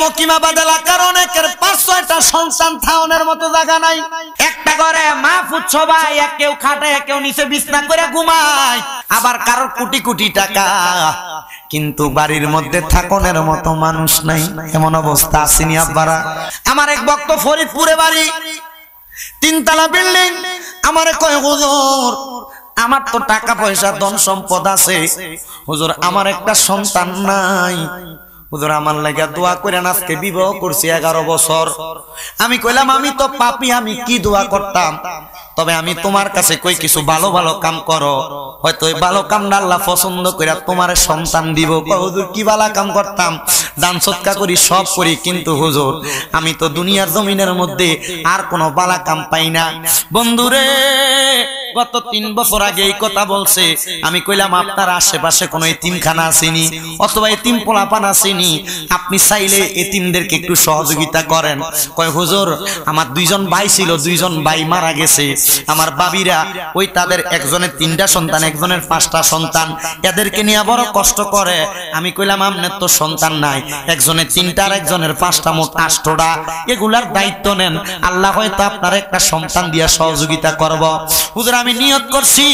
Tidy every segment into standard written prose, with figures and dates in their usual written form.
মকিমাবাদ এলাকার অনেকের 5-6টা সন্তান থাউনের মতো জায়গা নাই। একটা ঘরে মা পুত সবাই কেউ খাটে, কেউ নিচে বিছনা করে ঘুমায়, আবার কারোর কোটি কোটি টাকা, কিন্তু বাড়ির মধ্যে থাকনের মতো মানুষ নাই। এমন অবস্থা আসেনি আব্বারা? আমার এক ভক্ত ফরিদপুরে বাড়ি, 3তলা বিল্ডিং। আমারে কয় হুজুর আমার তো টাকা পয়সা ধন সম্পদ আছে, হুজুর আমার একটা সন্তান নাই, হুজুর আমার লাগা দোয়া করেন। আজকে বিবাহ করছি 11 বছর। আমি কইলাম আমি তো পাপী, আমি কি দোয়া করতাম, তবে আমি তোমার কাছে কই কিছু ভালো ভালো কাম করো, হয়তো ওই ভালো কামটা আল্লাহ পছন্দ করে তোমার সন্তান দিব। হুজুর কি ভালো কাম করতাম, দান সৎকা করি, সব করি, কিন্তু হুজুর আমি তো দুনিয়ার জমিনের মধ্যে আর কোনো ভালো কাম পাই না। বন্ধুরে গত 3 বছর আগে এই কথা বলছে। আমি কইলাম আপনার আশেপাশে কোনো এতিমখানা আসেনি অথবা এতিম পোলাপান আসেনি, আপনি চাইলে এতিমদেরকে একটু সহযোগিতা করেন। কয় হুজুর আমার 2জন ভাই ছিল, 2জন ভাই মারা গেছে, আমার বাবিরা ওই তাদের একজনের 3টা সন্তান, একজনের 5টা সন্তান, এদেরকে নিয়ে বড় কষ্ট করে। আমি কইলাম আপনার তো সন্তান নাই, একজনের 3টা আর একজনের 5টা, মোট 8টা, এগুলার দায়িত্ব নেন, আল্লাহ হয়তো আপনার একটা সন্তান দিয়া সহযোগিতা করব। হুজুর আমি নিয়ত করছি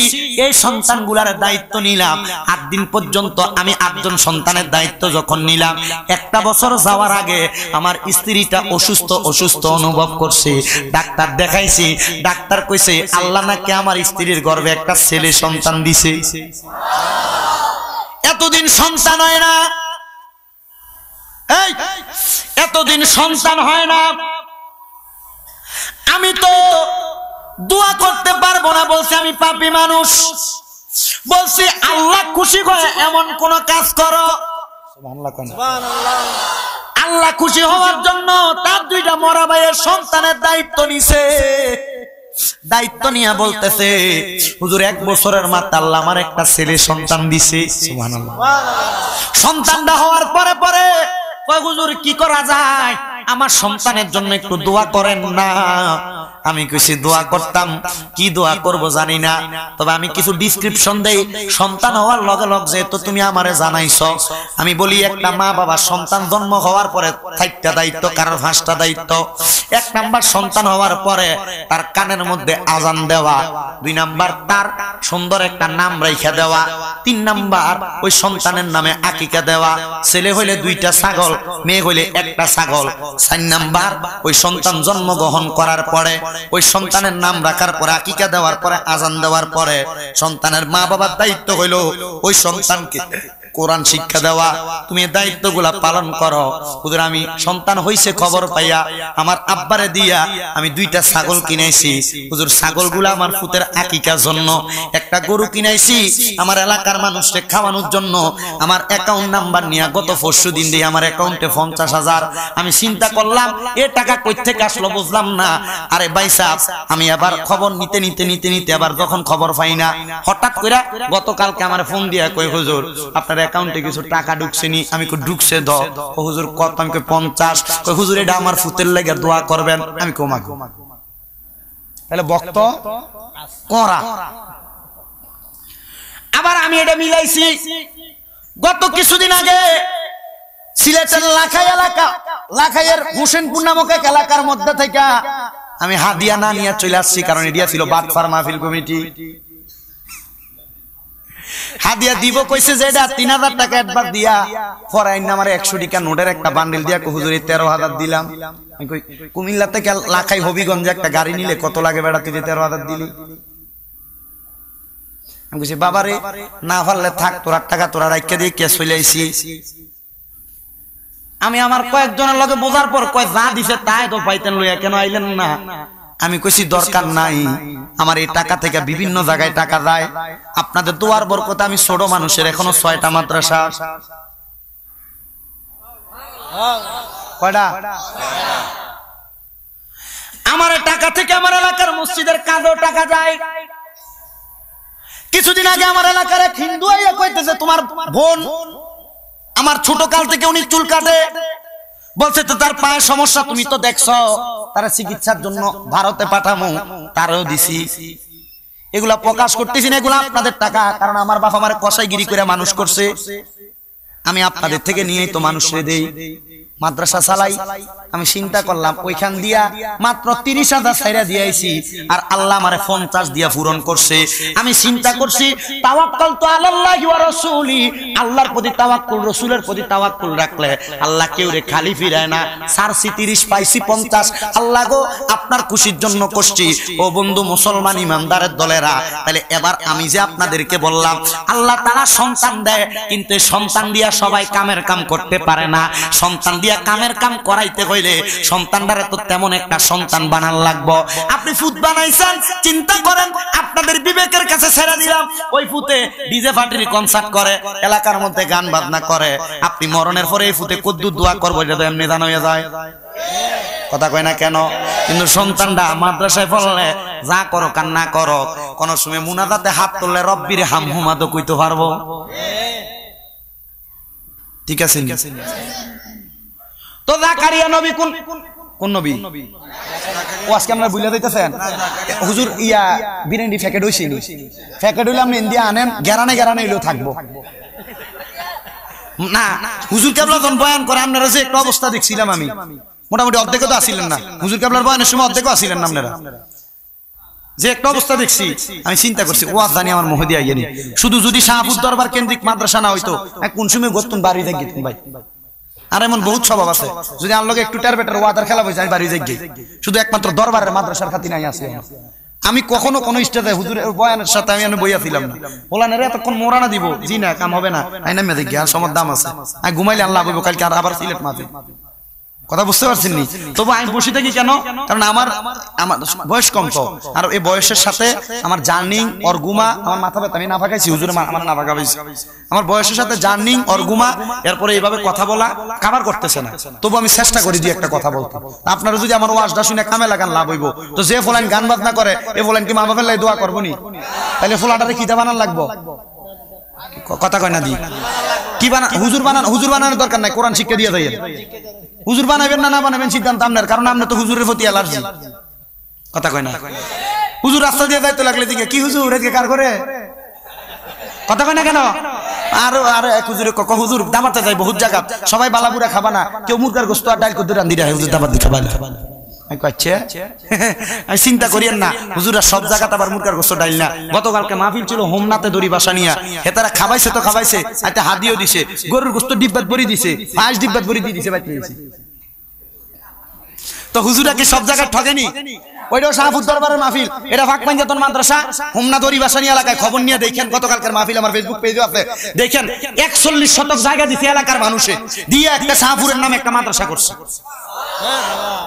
এই সন্তানগুলার দায়িত্ব নিলাম। 8 দিন পর্যন্ত আমি 8জন সন্তানের দায়িত্ব যখন নিলাম, 1টা বছর যাওয়ার আগে আমার স্ত্রীটা অসুস্থ অনুভব করছে। ডাক্তার দেখাইছি, ডাক্তার কইছে আল্লাহ নাকি আমার স্ত্রীর গর্ভে একটা ছেলে সন্তান দিছে। এতদিন সন্তান হয় না, এই এতদিন সন্তান হয় না। আমি তো দোয়া করতে পারবো না, বলছি আমি পাপী মানুষ, বলছি আল্লাহ খুশি হয় এমন কোন কাজ করো। আল্লাহ খুশি হওয়ার জন্য তার 2টা মরা ভাইয়ের সন্তানের দায়িত্ব নিছে। দায়িত্ব নিয়ে বলতেছে হুজুর 1 বছরের মাথায় আল্লাহ আমার একটা ছেলে সন্তান দিছে। সুবহানাল্লাহ। সন্তানটা হওয়ার পরে পরে কয় হুজুর কি করা যায়, আমার সন্তানের জন্য একটু দোয়া করেন না। আমি কইছি দোয়া করতাম, কি দোয়া করব জানি না, তবে আমি কিছু ডেসক্রিপশন দেই। সন্তান হওয়ার লগে লগে যেহেতু তুমি আমারে জানাইছো, আমি বলি একটা মা বাবা সন্তান জন্ম হওয়ার পরে 4টা দায়িত্ব, কারোর 5টা দায়িত্ব। 1 নাম্বার সন্তান হওয়ার পরে তার কানের মধ্যে আজান দেওয়া, 2 নাম্বার তার সুন্দর একটা নাম রাইখা দেওয়া, 3 নাম্বার ওই সন্তানের নামে আকিকা দেওয়া, ছেলে হইলে 2টা ছাগল, মেয়ে হইলে 1টা ছাগল, 4 নাম্বার ওই সন্তান জন্মগ্রহণ করার পরে ওই সন্তানের নাম রাখার পরে আকিকা দেওয়ার পরে আজান দেওয়ার পরে সন্তানের মা বাবার দায়িত্ব হইল ওই সন্তানকে কোরআন শিক্ষা দেওয়া। তুমি এই দায়িত্বগুলা পালন করো। হুজুর আমি সন্তান হইছে খবর পাইয়া আমার আব্বারে দিয়া আমি 2টা ছাগল কিনাইছি। হুজুর ছাগলগুলা আমার পুতের আকিকার জন্য, একটা গরু কিনাইছি আমার এলাকার মানুষকে খাওয়ানোর জন্য। আমার অ্যাকাউন্ট নাম্বার নিয়ে গত পরশুদিন দিয়ে আমার অ্যাকাউন্টে 50,000। আমি চিন্তা করলাম এ টাকা কই থেকে আসলো বুঝলাম না। আরে ভাই সাহেব, আমি আবার খবর নিতে নিতে নিতে নিতে আবার যখন খবর পাই না, হঠাৎ করে গতকালকে আমার ফোন দিয়া কই হুজুর আপনার অ্যাকাউন্টে কিছু টাকা ঢুকছেনি। আমি কই ঢুকছে দ। ও হুজুর কত? আমি কই 50। কই হুজুর এটা আমার ফুতের লাগা দোয়া করবেন। আমি কমা তাহলে বক্ত করা। আবার আমি এটা মিলাইছি গত কিছুদিন আগে সিলেটের লাখাই এলাকা, লাখাইয়ের হোসেনপুর নামক এক এলাকার মধ্যে থেকে আমি হাদিয়া না নিয়ে চলে আসছি, কারণ এডিয়া ছিল বাদফার মাহফিল কমিটি। হাদিয়া দিব কইছে যে এটা 3000 টাকা একবার দিয়া পরে আইন আমার 100 টাকা নোটের একটা বান্ডেল দিয়া হুজুরি 13,000 দিলাম। আমি কই কুমিল্লা থেকে লাখাই হবিগঞ্জে একটা গাড়ি নিলে কত লাগে বেড়া, তুই 13,000 দিলি? আমি কইছি বাবারে না পারলে থাক, তোর টাকা তোরা রাইখা দিয়ে কে চলে আইছি। আমি আমার কয়েকজনের লগে বোঝার পর কয় যা দিছে তাই তো পাইতেন, লইয়া কেন আইলেন না? আমি কইছি দরকার নাই, আমার এই টাকা থেকে বিভিন্ন জায়গায় টাকা যায়, আপনাদের দোয়ার বরকতে আমি ছোট মানুষের এখনো 6টা মাদ্রাসা। কয়টা? আমার টাকা থেকে আমার এলাকার মসজিদের কাজেও টাকা যায়। কিছুদিন আগে আমার এলাকার এক হিন্দু আইয়া কইতেছে তোমার বোন আমার ছোট কাল থেকে উনি চুল কাটে, বলছে তো তার পায়ের সমস্যা, তুমি তো দেখছো, তার চিকিৎসার জন্য ভারতে পাঠামো, তারও দিছি। এগুলা প্রকাশ করতেছি না, এগুলা আপনাদের টাকা, কারণ আমার বাবা আমার কসাইগিরি করে মানুষ করছে, আমি আপনাদের থেকে নিয়েই তো মানুষরে দেই। মাদ্রাসা চালাই। আমি চিন্তা করলাম ওইখান দিয়া মাত্র 30,000 ছাইরা দিয়েছি, আর আল্লাহ আমারে 50 দিয়া পূরণ করছে। আমি চিন্তা করছি তাওয়াক্কালতু আলাল্লাহি ওয়া রাসূলি, আল্লাহর প্রতি তাওয়াক্কুল, রাসূলের প্রতি তাওয়াক্কুল রাখলে আল্লাহ কেউরে খালি ফিরায় না। সারছি 30 পাইছি 50। আল্লাহ গো আপনার খুশির জন্য করছি। ও বন্ধু মুসলমান ইমানদারের দলেরা, তাহলে এবার আমি যে আপনাদেরকে বললাম আল্লাহ তাআলা সন্তান দেয়, কিন্তু সন্তান দিয়া সবাই কামের কাম করতে পারে না। সন্তান দিয়া কামের কাম করাইতে হইলে সন্তানটারে তো তেমন একটা সন্তান বানান লাগবো। আপনি ফুট বানাইছেন, চিন্তা করেন আপনাদের বিবেকের কাছে ছেড়ে দিলাম, ওই ফুটে ডিজে পার্টির কনসার্ট করে, এলাকার মধ্যে গান বাজনা করে, আপনি মরণের পরে এই ফুটে কদ্দুর দোয়া করবো, এটা তো এমনি জানা হয়ে যায়। কথা কয় না কেন? কিন্তু সন্তানটা মাদ্রাসায় পড়লে যা করো আর না করো, কোন সময় মুনাজাতে হাত তুললে রব্বির হামহুমা তো কইতে পারবো। ঠিক আছে? তো জাকারিয়া নবী কোন নবী? ও আজকে আমরা বুঝলে দিতেছেন হুজুর ইয়া বিরিয়ানি প্যাকেট হইছে, প্যাকেট হইলে আপনি ইন্ডিয়া আনেন, গেরানে গেরানে হইলেও থাকবো না। হুজুর কেবলা যখন বয়ান করে আপনারা যে একটা অবস্থা দেখছিলাম, আমি মোটামুটি অর্ধেকও তো আসিলেন না, হুজুর কেবলার বয়ানের সময় অর্ধেকও আসিলেন না আপনারা, যে একটা অবস্থা দেখছি আমি চিন্তা করছি ওয়াজ জানি আমার মহদি আইয়ানি। শুধু যদি শাহপুর দরবার কেন্দ্রিক মাদ্রাসা না হইতো, কোন সময় গতুন বাড়ি যাই ভাই। আর এমন বহুত স্বভাব আছে, যদি আমার লগে একটু টার বেটার ওয়াদার খেলা বসে আমি বাড়ি যাই, শুধু একমাত্র দরবারের মাদ্রাসার খাতি নাই আছে। আমি কখনো কোনো স্টেজে হুজুরের বয়ানের সাথে আমি বইয়াছিলাম না, বললেন রে এতক্ষণ মোরানা দিব, জি না কাম হবে না, আই নামে দেখি আর সমর দাম আছে, আমি ঘুমাইলে আল্লাহ বলবো কালকে আর আবার সিলেট মাঝে। কথা বুঝতে পারছেন নি? তবু আমি বসে থাকি কেন? কারণ আমার বয়স কম তো, আর এই বয়সের সাথে আমার জার্নিং ওর গুমা, আমার মাথা ব্যথা, আমি না ফাঁকাইছি হুজুরে আমার না ফাঁকাইছি, আমার বয়সের সাথে জার্নিং ওর গুমা, এরপরে এইভাবে কথা বলা কাভার করতেছে না। তবু আমি চেষ্টা করি দিয়ে একটা কথা বলতে। আপনারা যদি আমার ওয়াজটা শুনে কামে লাগান লাভ হইব, তো যে ফলাইন গান বাজনা করে এ ফলাইন কি মা বাবার লাই দোয়া করবো নি? তাহলে ফোলাটারে কিতা বানান লাগবো? কথা কয় না দি কি বানান? হুজুর বানানোর দরকার নাই, কোরআন শিক্ষা দিয়ে দেয়। হুজুর বানাবেন না বানাবেন সিদ্ধান্ত আপনার, কারণ আপনি তো হুজুরের প্রতি অ্যালার্জি। কথা কয় না? হুজুর রাস্তা দিয়ে যাইতে লাগলে দিকে কি হুজুর এদিকে কার করে? কথা কয় না কেন? আর এক হুজুরে হুজুর দামাতে যাই বহুত জায়গা, সবাই বালাপুরা খাবা না, কেউ মুরগার গোস্ত আর ডাল করতে রান্ধি দেয়, হুজুর দামাত দিয়ে খাবা না। আমি চিন্তা করিয়েন না, হুজুরা সব জায়গাতে আবার মুরগার গোস্ত ডাইল না। গতকালকে মাহফিল ছিল হোমনাথে দড়ি বাসা নিয়া, হেতারা খাবাইছে তো খাবাইছে, একটা হাদিও দিছে, গরুর গোস্ত ডিব্বাত ভরি দিছে, 5 ডিব্বাত ভরি দিয়ে দিছে। তো হুজুরা কি সব জায়গায় ঠকেনি? ওইটাও শাহপুর দরবারের মাহফিল, এটা ফাঁকপাঞ্জাতন মাদ্রাসা হোমনা দড়ি বাসানি এলাকায়। খবর নিয়ে দেখেন গতকালকার মাহফিল আমার ফেসবুক পেজে আছে, দেখেন 41 শতক জায়গা দিছে এলাকার মানুষে, দিয়ে একটা শাহপুরের নামে একটা মাদ্রাসা করছে।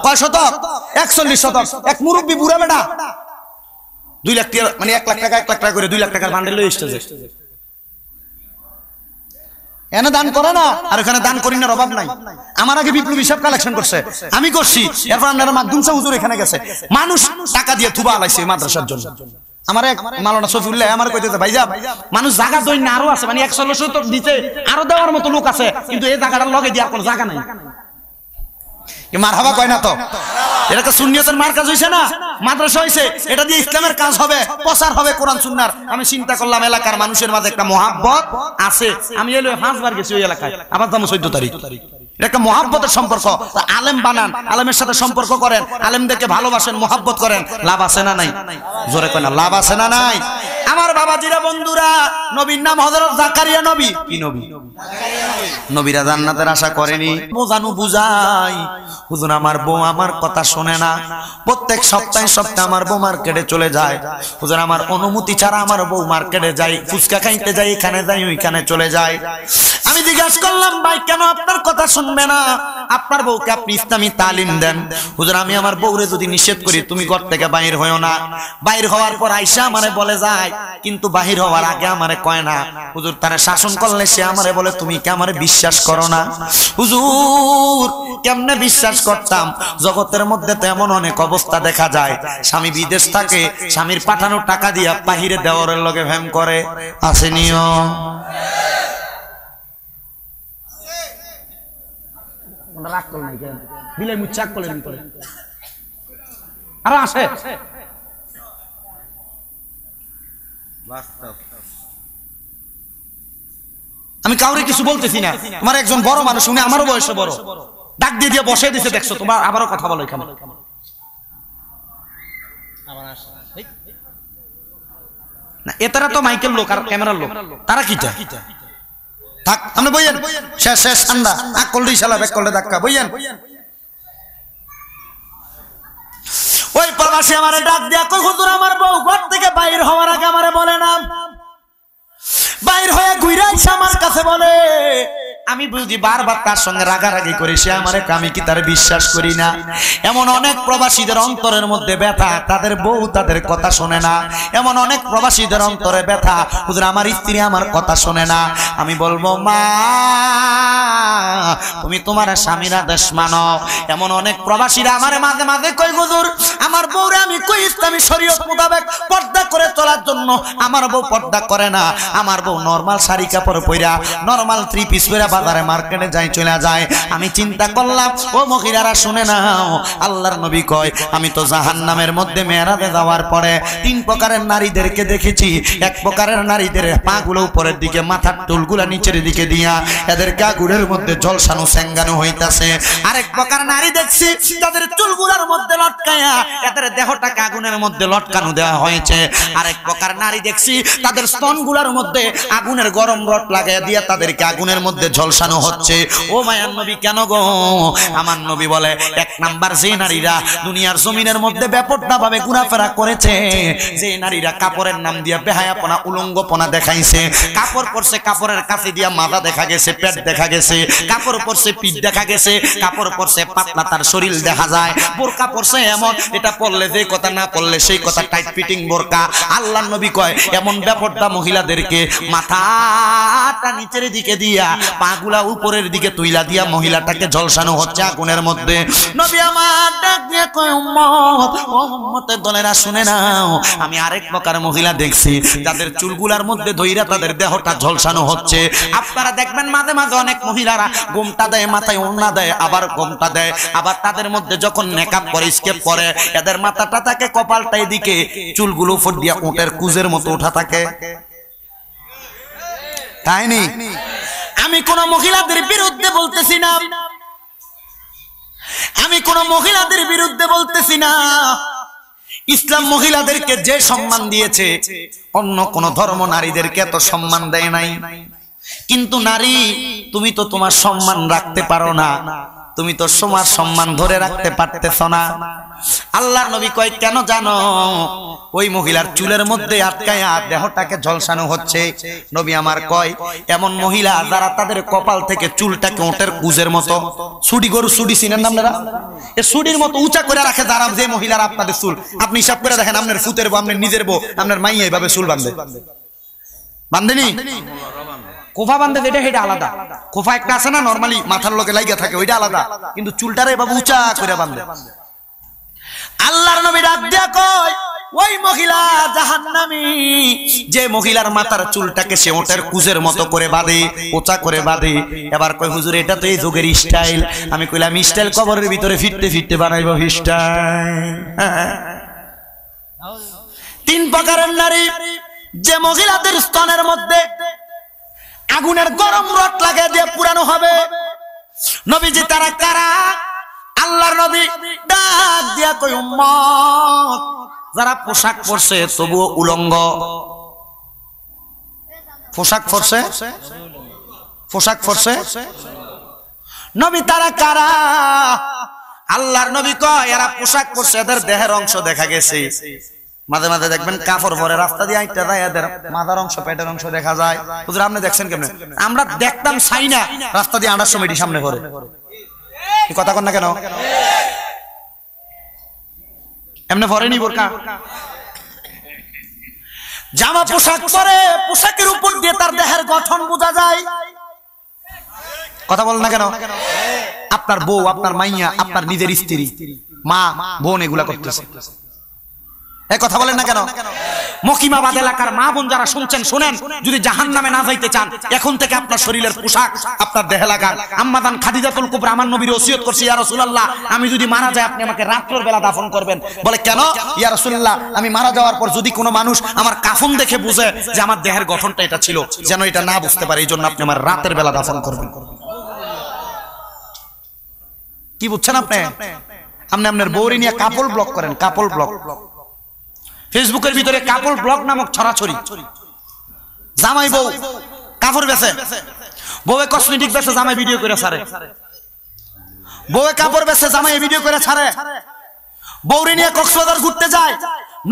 কয় শতক? 41 শতক। এক মুরব্বী বুড়া বেটা 2 লাখ টাকা, মানে 1 লাখ টাকা 1 লাখ টাকা করে 2 লাখ টাকার বান্ডেল লয়ে এসেছে। এনে দান করে না, আর ওখানে দান করি না, অভাব নাই। আমার আগে বিপ্লবী সব কালেকশন করছে, আমি করছি, এরপর আপনারা মাধ্যম সা হুজুর এখানে গেছে, মানুষ টাকা দিয়ে থুবা আলাইছে মাদ্রাসার জন্য। আমার এক মাওলানা শফিউল্লাহ আমার কইতেছে ভাইজা মানুষ জায়গা দই না আরো আছে, মানে 116 শতক দিতে আরো দেওয়ার মতো লোক আছে, কিন্তু এই জায়গাটার লগে দিয়ে আর কোনো জায়গা নাই। মারহাবা কয় না তো? এটা তো সুন্নিয়তের মার্কাজ হইছে না, মাদ্রাসা হইছে, এটা দিয়ে ইসলামের কাজ হবে, প্রচার হবে কোরআন সুন্নাহর। আমি চিন্তা করলাম এলাকার মানুষের মাঝে একটা মহাব্বত আছে। আমি এলো 5 বার গেছি ওই এলাকায়, আবার যাবো 14 তারিখ। এটা একটা মহাব্বতের সম্পর্ক। আলেম বানান, আলেমের সাথে সম্পর্ক করেন, আলেমদেরকে ভালোবাসেন, মহাব্বত করেন, লাভ আছে না নাই? জোরে কয় না, লাভ আছে না নাই? আমার বাবাজিরা বন্ধুরা, নবীর নাম হযরত জাকারিয়া নবী। কি নবী? নবীরা জান্নাতের আশা করেনি, বোঝানো বুঝাই। হুজুর আমার বউ আমার কথা শোনে না, প্রত্যেক সপ্তাহে আমার বউ মার্কেটে চলে যায়। হুজুর আমার অনুমতি ছাড়া আমার বউ মার্কেটে যায়, ফুচকা খাইতে যায়, এখানে যাই ওইখানে চলে যায়। আমি জিজ্ঞাসা করলাম ভাই কেন আপনার কথা শুনবে না? আপনার বউকে আপনি ইসলামী তালিম দেন। হুজুর আমি আমার বউরে যদি নিষেধ করি তুমি ঘর থেকে বাইর হইও না, বাইর হওয়ার পর আইসা আমারে বলে যায়, কিন্তু বাহির হওয়ার আগে আমারে কয় না। হুজুর তারে শাসন করলে সে আমারে বলে তুমি কি আমারে বিশ্বাস করো না? হুজুর কেমনে বিশ্বাস করতাম? জগতের মধ্যে তো এমন অনেক অবস্থা দেখা যায়, স্বামী বিদেশ থাকে, স্বামীর পাঠানো টাকা দিয়া বাহিরে দেওয়ারের লগে ভ্যাম করে, আসেনিও? আমি কাউরে কিছু বলতেছি না, আমার একজন বড় মানুষ, উনি আমারও বয়সে বড়, ডাক দিয়ে দিয়ে বসে দিছে, দেখছো তোমার আবারও কথা বলো এখানে। না এতারা তো মাইকেল লোক আর ক্যামেরার লোক, তারা কিটা থাক আমরা বইয়েন, শেষ শেষ ঠান্ডা আক কলডি শালা ব্যাক কলডে ধাক্কা বইয়েন। ওই প্রবাসী আমারে ডাক দিয়া কই হুজুর আমার বউ ঘর থেকে বাইর হওয়ার আগে আমারে বলে না, বাইর হয়ে ঘুরে আইসা আমার কাছে বলে আমি বুঝি বারবার তার সঙ্গে রাগারাগি করি, সে আমারে আমি কি তার বিশ্বাস করি না। এমন অনেক প্রবাসীদের অন্তরের মধ্যে ব্যথা, তাদের বউ তাদের কথা শোনে না। এমন অনেক প্রবাসীদের অন্তরে ব্যথা, হুজুর আমার স্ত্রী আমার কথা শোনে না। আমি বলবো মা তুমি তোমার স্বামীর আদেশ মানো। এমন অনেক প্রবাসীরা আমারে মাঝে মাঝে কই হুজুর আমার বউরে আমি কই ইসলামী শরীয়ত মোতাবেক পর্দা করে চলার জন্য, আমার বউ পর্দা করে না। আমার বউ নরমাল শাড়ি কাপড় পইরা নরমাল 3 পিস পইরা বাজারে মার্কেটে যাই চলে যায়। আমি চিন্তা করলাম ও মহিলারা শুনে নাও, আল্লাহর নবী কয় আমি তো জাহান্নামের মধ্যে মেরাজে যাওয়ার পরে 3 প্রকারের নারীদেরকে দেখেছি। এক প্রকারের নারীদের পাগুলো উপরের দিকে, মাথার চুলগুলা নিচের দিকে দিয়া এদের কাগুরের মধ্যে জলসানো সেঙ্গানো হইতাছে। আরেক প্রকার নারী দেখছি তাদের চুলগুলার মধ্যে লটকায়া এদের দেহটাকে আগুনের মধ্যে লটকানো দেওয়া হয়েছে। আরেক প্রকার নারী দেখছি তাদের স্তনগুলার মধ্যে আগুনের গরম রড লাগাইয়া দিয়া তাদেরকে আগুনের মধ্যে ঝলসানো হচ্ছে। ও মায়ার নবী কেন গো? আমার নবী বলে 1 নাম্বার যে নারীরা দুনিয়ার জমিনের মধ্যে ব্যাপকটা ভাবে ঘোরাফেরা করেছে, যে নারীরা কাপড়ের নাম দিয়া বেহায়াপনা উলঙ্গপনা দেখাইছে, কাপড় পরছে কাপড়ের কাছে দিয়া মাথা দেখা গেছে, পেট দেখা গেছে, কাপড় পরছে পিঠ দেখা গেছে, কাপড় পরছে পাতলা তার শরীর দেখা যায়, বোরকা পরছে এমন এটা পরলে যে কথা না পরলে সেই কথা, টাইট ফিটিং বোরকা। আল্লাহর নবী কয় এমন ব্যাপকটা মহিলাদেরকে মাথাটা নিচের দিকে দিয়া পাগুলা উপরের দিকে তুইলা দিয়া মহিলাটাকে ঝলসানো হচ্ছে আগুনের মধ্যে। নবী আমার ডাক দিয়ে কয় উম্মত, ও উম্মতের দলেরা শুনে নাও, আমি আরেক প্রকার মহিলা দেখছি যাদের চুলগুলার মধ্যে ধইরা তাদের দেহটা ঝলসানো হচ্ছে। আপনারা দেখবেন মাঝে মাঝে অনেক মহিলারা গোমটা দেয়, মাথায় ওড়না দেয়, আবার গোমটা দেয়, আবার তাদের মধ্যে যখন মেকআপ করে স্কেপ করে এদের মাথাটা থাকে কপালটা এদিকে, চুলগুলো উপর দিয়া উটের কুজের মতো ওঠা থাকে, তাই নি? আমি কোন মহিলাদের বিরুদ্ধে বলতেছি না, আমি কোন মহিলাদের বিরুদ্ধে বলতেছি না। ইসলাম মহিলাদেরকে যে সম্মান দিয়েছে অন্য কোন ধর্ম নারীদেরকে এত সম্মান দেয় নাই। কিন্তু নারী তুমি তো তোমার সম্মান রাখতে পারো না, তুমি তো তোমার সম্মান ধরে রাখতে পারতেছ না। আল্লাহর নবী কয় কেন জানো? ওই মহিলার চুলের মধ্যে আটকায়া দেহটাকে ঝলসানো হচ্ছে। নবী আমার কয় এমন মহিলা যারা তাদের কপাল থেকে চুলটাকে ওটের কুজের মতো, সুডি গরু সুডি চিনেন না আপনারা, এই সুডির মতো উঁচা করে রাখে যারা, যে মহিলারা আপনাদের চুল আপনি হিসাব করে দেখেন, আপনার ফুতের বউ, আপনার নিজের বউ, আপনার মাইয়া এইভাবে চুল বাঁধে, বাঁধেনি? কোফা বাঁধে যেটা সেটা আলাদা, কোফা একটা আছে না নরমালি মাথার লোকে লাগিয়া থাকে ওইটা আলাদা, কিন্তু চুলটারে এভাবে উঁচা করে বাঁধে। আল্লাহর নবী ডাক দিয়া কয় ওই মহিলা জাহান্নামী, যে মহিলার মাথার চুলটাকে সে ওটের কুজের মতো করে বাঁধে, উঁচা করে বাঁধে। এবার কয় হুজুর এটা তো এই যুগের স্টাইল। আমি কইলাম স্টাইল কবরের ভিতরে ফিরতে ফিরতে বানাইবো স্টাইল। 3 প্রকারের নারী, যে মহিলাদের স্তনের মধ্যে আগুনের গরম রড লাগিয়ে দিয়ে পুরানো হবে। নবীজি তারা কারা? আল্লাহর নবী ডাক দিয়া কই উম্মত, যারা পোশাক পরছে তবুও উলঙ্গ, পোশাক পরছে, পোশাক পরছে, নবী তারা কারা? আল্লাহর নবী কয় এরা পোশাক পরছে, এদের দেহের অংশ দেখা গেছে। মাঝে মাঝে দেখবেন কাপড় পরে রাস্তা দিয়ে আইটা যায়, এদের মাথার অংশ পেটের অংশ দেখা যায়। হুজুর আপনি দেখছেন কেমনে? আমরা দেখতাম চাই না, রাস্তা দিয়ে আনার সময় সামনে পড়ে, কথা কন না কেন? এমনি পরেনি বোরকা, জামা পোশাক পরে, পোশাকের উপর দিয়ে তার দেহের গঠন বোঝা যায়। কথা বল না কেন? আপনার বউ, আপনার মাইয়া, আপনার নিজের স্ত্রী, মা, বোন এগুলা করতেছে, এই কথা বলেন না কেন? মকিমাবাদ এলাকার মা বোন যারা শুনছেন শুনেন, যদি জাহান্নামে না যাইতে চান এখন থেকে আপনার শরীরের পোশাক আপনার দেহে লাগান। আম্মাদান খাদিজাতুল কুবরা আমার নবীর ওসিয়ত করছে, ইয়া রাসূলুল্লাহ আমি যদি মারা যাই আপনি আমাকে রাতের বেলা দাফন করবেন। বলে কেন? ইয়া রাসূলুল্লাহ আমি মারা যাওয়ার পর যদি কোনো মানুষ আমার কাফন দেখে বুঝে যে আমার দেহের গঠনটা এটা ছিল, যেন এটা না বুঝতে পারে, এই জন্য আপনি আমার রাতের বেলা দাফন করবেন। কি বুঝছেন আপনি? আপনি আপনার বউরি নিয়ে কাপল ব্লগ করেন, কাপল ব্লগ। ফেসবুকের ভিতরে কাপল ব্লগ নামক ছড়াছড়ি। জামাই বউ কাপড় বেচে, বউয়ে কসমেটিক বেচে, জামাই ভিডিও করে ছাড়ে। বউয়ে কাপড় বেচে, জামাই ভিডিও করে ছাড়ে। বউরি নিয়ে কক্সবাজার ঘুরতে যায়,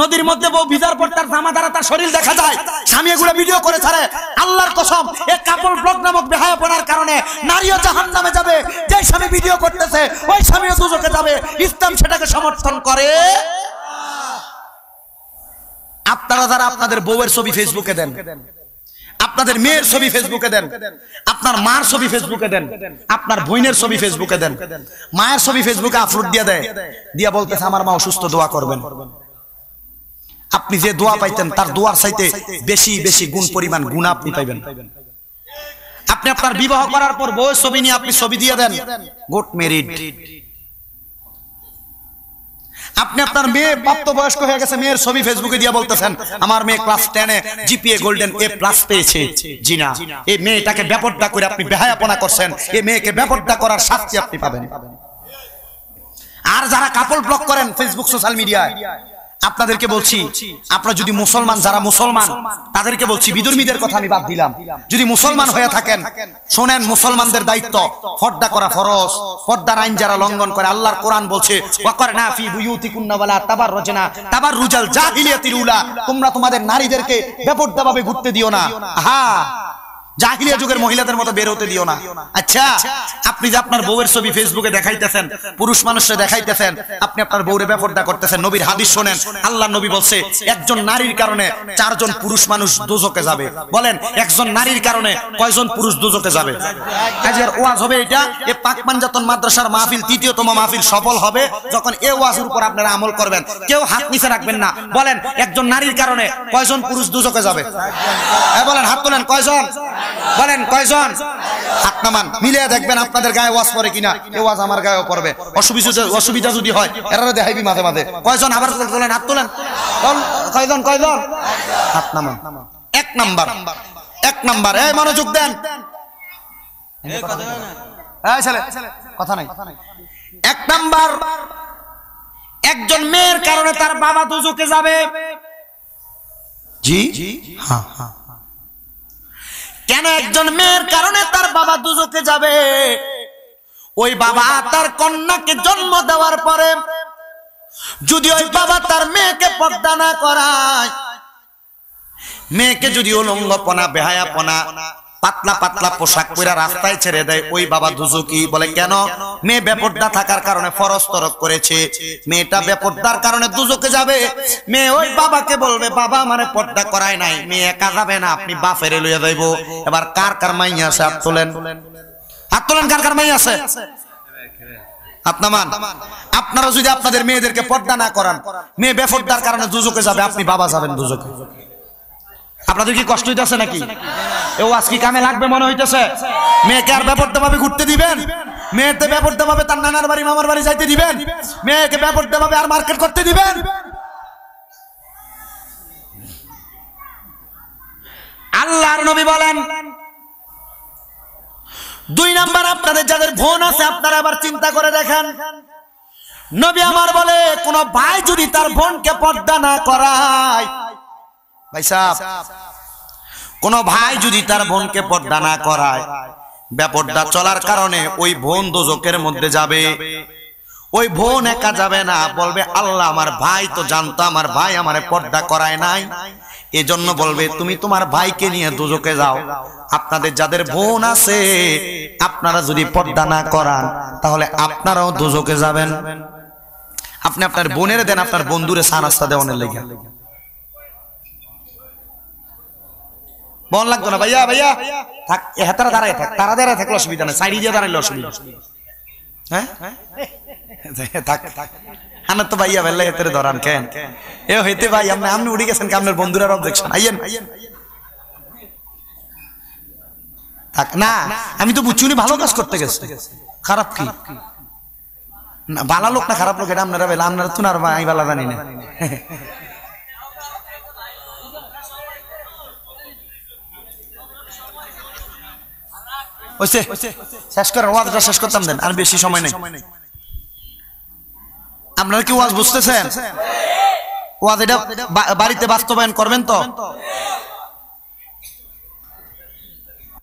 নদীর মধ্যে বউ ভিজার পর তার জামা দ্বারা তার শরীর দেখা যায়, স্বামী এগুলো ভিডিও করে ছাড়ে। আল্লাহর কসম, এই কাপল ব্লগ নামক বেহায়াপনার কারণে নারীও জাহান্নামে যাবে। যে স্বামী ভিডিও করতেছে ওই স্বামীও দুজকে যাবে। ইসলাম সেটাকে সমর্থন করে। আপনারা যারা আপনাদের বউয়ের ছবি ফেসবুকে দেন, আপনাদের মেয়ের ছবি ফেসবুকে দেন, আপনার মার ছবি ফেসবুকে দেন, আপনার বোনের ছবি ফেসবুকে দেন, মায়ের ছবি ফেসবুকে আপলোড দিয়ে দেয়, দিয়া বলতেছে আমার মা অসুস্থ, দোয়া করবেন। আপনি যে দোয়া পাইতেন তার দোয়ার চাইতে বেশি বেশি গুণ পরিমাণ গুনাহ আপনি পাইবেন। আপনি আপনার বিবাহ করার পর বউয়ের ছবি নিয়ে আপনি ছবি দিয়ে দেন, গট মেরিড। আপনি আপনার মেয়ে প্রাপ্তবয়স্ক হয়ে গেছে, মেয়ের ছবি ফেসবুকে দিয়ে বলতেছেন আমার মেয়ে class 10 A GPA golden A+ পেয়েছে। জি না, এই মেয়েটাকে বেপরদা করে আপনি বেহায়াপনা করছেন, এই মেয়েকে বেপরদা করার শাস্তি আপনি পাবেন। আর যারা কাপল ব্লগ করেন ফেসবুক সোশ্যাল মিডিয়ায়, আপনাদেরকে বলছি, আপনারা যদি মুসলমান, যারা মুসলমান তাদেরকে বলছি, বিধর্মীদের কথা আমি বাদ দিলাম, যদি মুসলমান হয়ে থাকেন শোনেন, মুসলমানদের দায়িত্ব পর্দা করা ফরজ। পর্দার আইন যারা লঙ্ঘন করে, আল্লাহর কোরআন বলছে ওয়াকারনা ফি বুয়ুতিকুন্না ওয়ালা তাবাররুজনা তাবাররুজাল জাহিলিয়াতিল উলা, তোমরা তোমাদের নারীদেরকে বেপরদাভাবে ঘুরতে দিও না, হ্যাঁ জাহিলিয়া যুগের মহিলাদের মতো বের হতে দিও না। আচ্ছা, আপনি যে আপনার বউয়ের ছবি ফেসবুকে দেখাইতেছেন, পুরুষ মানুষরা দেখাইতেছেন, আপনি আপনার বউরে বেপরদা করতেছেন। নবীর হাদিস শুনেন, আল্লাহ নবী বলছে একজন নারীর কারণে 4 জন পুরুষ মানুষ দোজখে যাবে। বলেন একজন নারীর কারণে কয়জন পুরুষ দোজখে যাবে? আজকের ওয়াজ হবে এটা, এ পাক পাঞ্জাতন মাদ্রাসার মাহফিল ৩য়তম মাহফিল সফল হবে যখন এই ওয়াজের উপর আপনারা আমল করবেন। কেউ হাত নিচে রাখবেন না। বলেন একজন নারীর কারণে কয়জন পুরুষ দোজখে যাবে? বলেন, হাত তোলেন, কয়জন? বলেন কয়জন? হাত নামান, মিলিয়ে দেখবেন আপনাদের গায়ে ওয়াজ পড়ে কিনা। এই ওয়াজ আমার গায়েও পড়বে। অসুবিধা যদি হয় এরারে দেখাইবি মাঝে মাঝে। কয়জন? আবার তোলেন, হাত তোলেন। কয়জন? কয়জন? হাত নামান। এক নাম্বার, এই মনোযোগ দেন, কথা নাই। 1 নাম্বার, একজন মেয়ের কারণে তার বাবা দোজখে যাবে। জি হ্যাঁ। কেন একজন মেয়ের কারণে তার বাবা দোজখে যাবে? ওই বাবা তার কন্যাকে জন্ম দেওয়ার পরে যদি ওই বাবা তার মেয়েকে পর্দা না করায়, মেয়েকে যদি উলঙ্গপনা, বেহায়াপনা, পাতলা পাতলা পোশাক পরে রাস্তায় ছেড়ে দেয়, ওই বাবা দোজখী। বলে কেন? মেয়ে বেপরদা থাকার কারণে ফরজ তরক করেছে, মেয়েটা বেপরদার কারণে দোজখে যাবে। মেয়ে ওই বাবাকে বলবে বাবা আমারে পর্দা করায় নাই। মেয়ে একা যাবে না, আপনি বাপেরে লইয়া যাইব। এবার কার কার মাইয়া আছে? হাত তোলেন, হাত তোলেন, কার কার মাইয়া আছে? আপনারা যদি আপনাদের মেয়েদেরকে পর্দা না করান, মেয়ে বেপরদার কারণে দোজখে যাবে, আপনি বাবা যাবেন দোজখে। আপনাদের কি কষ্ট হইতেছে নাকি? এও আজকে কামে লাগবে মনে হইতেছে? মেয়েকে আর বেপরদা ভাবে ঘুরতে দিবেন? মেয়েতে বেপরদা ভাবে তার নানার বাড়ি মামার বাড়ি যাইতে দিবেন? মেয়েকে বেপরদা ভাবে আর মার্কেট করতে দিবেন? আল্লাহর নবী বলেন 2 নাম্বার, আপনাদের যাদের বোন আছে আপনারা আবার চিন্তা করে দেখেন। নবী আমার বলে কোন ভাই যদি তার বোনকে পর্দা না করায়, ভাই সাহেব, কোন ভাই যদি তার বোনকে পর্দা না করায়, বেপরদা চলার কারণে ওই বোন দোজখের মধ্যে যাবে। ওই বোন একা যাবে না, বলবে আল্লাহ আমার ভাই তো জানতো আমার ভাই আমারে পর্দা করায় নাই, এজন্য বলবে তুমি তোমার ভাইকে নিয়ে দোজখে যাও। আপনাদের যাদের বোন আছে আপনারা যদি পর্দা না করান তাহলে আপনারাও দোজখে যাবেন। আপনি আপনার বোনের দেন, আপনার বন্ধুরে চা নাস্তা দেওয়ানোর লেগে। বল লাগতো না ভাইয়া, ভাইয়া থাক, হেতারা দাঁড়ায় থাক, তারা দাঁড়ায় থাকলে অসুবিধা নেই, সাইডে দিয়ে দাঁড়াইলে অসুবিধা। হ্যাঁ থাক থাক, আমার তো ভাইয়া বেলা হেতেরে ধরান কেন? এ হইতে ভাই আপনি উড়ে গেছেন, আপনার বন্ধুরা অবজেকশন। আইয়েন থাক না, আমি তো বুঝছি উনি ভালো কাজ করতে গেছে, খারাপ কি না? ভালো লোক না খারাপ লোক এটা আপনারা বেলা, আপনারা তো আর আমি ভালো জানি না। শেষ করেন, ওয়াজটা শেষ করতাম দেন, আর বেশি সময় নেই। আপনারা কি ওয়াজ বুঝতেছেন? ওয়াজ এটা বাড়িতে বাস্তবায়ন করবেন তো?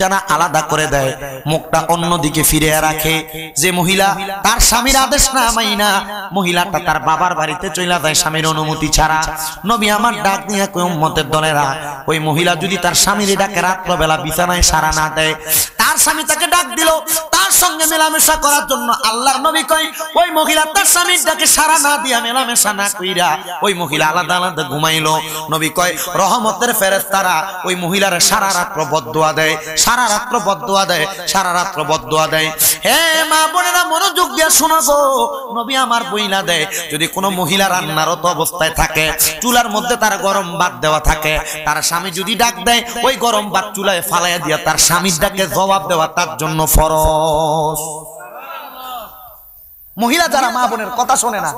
জানা আলাদা করে দেয়, মুখটা অন্যদিকে ফিরে রাখে। যে মহিলা তার স্বামীর আদেশ না মাইনা মহিলাটা তার বাবার বাড়িতে চলে যায় স্বামীর অনুমতি ছাড়া, নবী আমার ডাক নিয়ে কই উম্মতের দলেরা, ওই মহিলা যদি তার স্বামীর ডাকে রাত্রবেলা বিছানায় সাড়া না দেয়, তার স্বামী তাকে ডাক দিল তার সঙ্গে মেলামেশা করার জন্য, আল্লাহর নবী কয় ওই মহিলা তার স্বামীর ডাকে সাড়া না দিয়া মেলামেশা না কইরা ওই মহিলা আলাদা আলাদা ঘুমাইলো। নবী কয় রহমতের ফেরেশতারা ওই মহিলার সারা রাত্র বদদুয়া দেয়, সারা রাত্র বদদুয়া দেয়, সারা রাত্র বদদুয়া দেয়। হে মা বোনেরা মনোযোগ দিয়ে শোনো গো, নবী আমার বইলা দেয় যদি কোনো মহিলা রান্নারত অবস্থায় থাকে, চুলার মধ্যে তার গরম ভাত দেওয়া থাকে, তার স্বামী যদি ডাক দেয় ওই গরম ভাত চুলায় ফালাইয়া দিয়া তার স্বামীর ডাকে জবাব দেওয়া তার জন্য ফরজ। মহিলা যারা মা বোনের কথা শোনে না,